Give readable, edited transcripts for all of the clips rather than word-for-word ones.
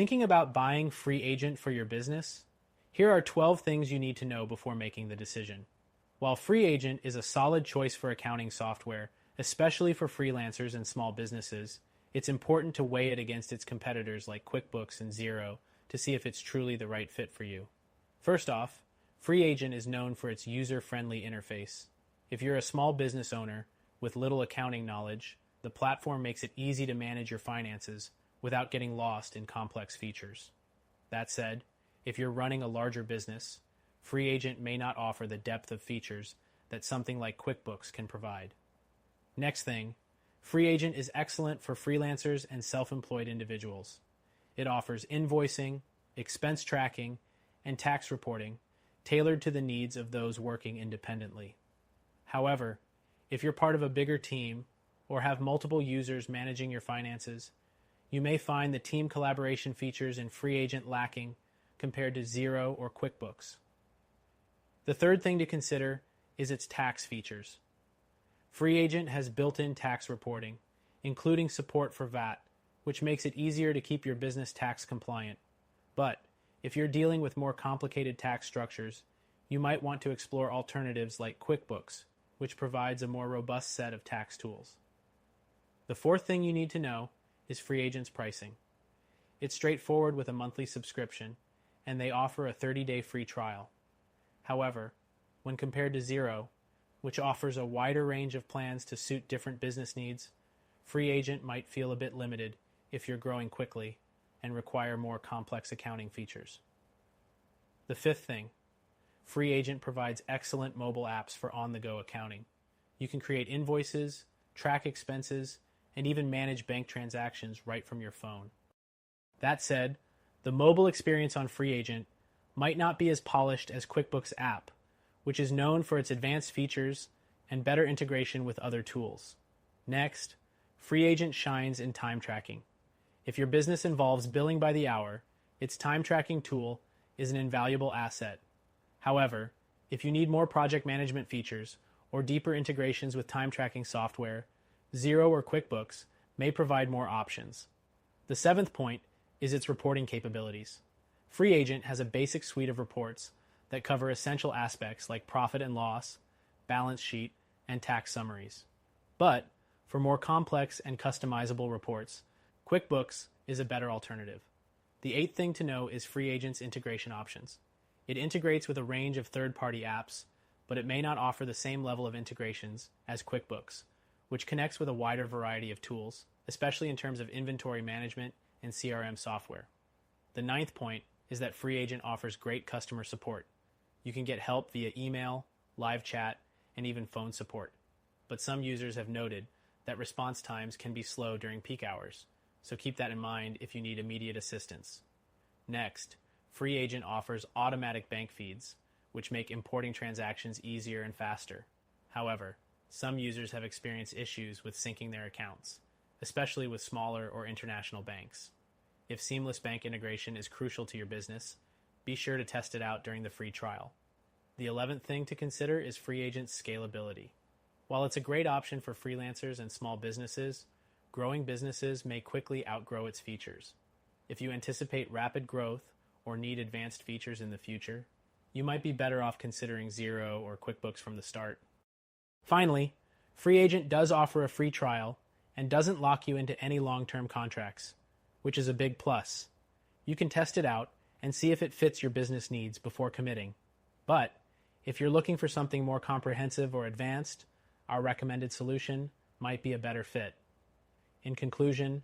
Thinking about buying FreeAgent for your business? Here are 12 things you need to know before making the decision. While FreeAgent is a solid choice for accounting software, especially for freelancers and small businesses, it's important to weigh it against its competitors like QuickBooks and Xero to see if it's truly the right fit for you. First off, FreeAgent is known for its user-friendly interface. If you're a small business owner with little accounting knowledge, the platform makes it easy to manage your finances without getting lost in complex features. That said, if you're running a larger business, FreeAgent may not offer the depth of features that something like QuickBooks can provide. Next thing, FreeAgent is excellent for freelancers and self-employed individuals. It offers invoicing, expense tracking, and tax reporting tailored to the needs of those working independently. However, if you're part of a bigger team or have multiple users managing your finances, you may find the team collaboration features in FreeAgent lacking compared to Xero or QuickBooks. The third thing to consider is its tax features. FreeAgent has built-in tax reporting, including support for VAT, which makes it easier to keep your business tax compliant. But if you're dealing with more complicated tax structures, you might want to explore alternatives like QuickBooks, which provides a more robust set of tax tools. The fourth thing you need to know is FreeAgent's pricing. It's straightforward with a monthly subscription, and they offer a 30-day free trial. However, when compared to Xero, which offers a wider range of plans to suit different business needs, FreeAgent might feel a bit limited if you're growing quickly and require more complex accounting features. The fifth thing, FreeAgent provides excellent mobile apps for on-the-go accounting. You can create invoices, track expenses, and even manage bank transactions right from your phone. That said, the mobile experience on FreeAgent might not be as polished as QuickBooks app, which is known for its advanced features and better integration with other tools. Next, FreeAgent shines in time tracking. If your business involves billing by the hour, its time tracking tool is an invaluable asset. However, if you need more project management features or deeper integrations with time tracking software, Xero or QuickBooks may provide more options. The seventh point is its reporting capabilities. FreeAgent has a basic suite of reports that cover essential aspects like profit and loss, balance sheet, and tax summaries. But for more complex and customizable reports, QuickBooks is a better alternative. The eighth thing to know is FreeAgent's integration options. It integrates with a range of third-party apps, but it may not offer the same level of integrations as QuickBooks, which connects with a wider variety of tools, especially in terms of inventory management and CRM software. The ninth point is that FreeAgent offers great customer support. You can get help via email, live chat, and even phone support. But some users have noted that response times can be slow during peak hours, so keep that in mind if you need immediate assistance. Next, FreeAgent offers automatic bank feeds, which make importing transactions easier and faster. However, some users have experienced issues with syncing their accounts, especially with smaller or international banks. If seamless bank integration is crucial to your business, be sure to test it out during the free trial. The 11th thing to consider is FreeAgent's scalability. While it's a great option for freelancers and small businesses, growing businesses may quickly outgrow its features. If you anticipate rapid growth or need advanced features in the future, you might be better off considering Xero or QuickBooks from the start. Finally, FreeAgent does offer a free trial and doesn't lock you into any long-term contracts, which is a big plus. You can test it out and see if it fits your business needs before committing. But if you're looking for something more comprehensive or advanced, our recommended solution might be a better fit. In conclusion,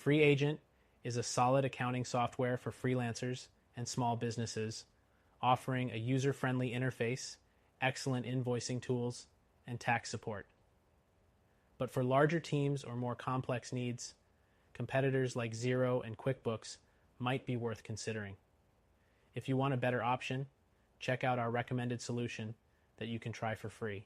FreeAgent is a solid accounting software for freelancers and small businesses, offering a user-friendly interface, excellent invoicing tools, and tax support. But for larger teams or more complex needs, competitors like Xero and QuickBooks might be worth considering. If you want a better option, check out our recommended solution that you can try for free.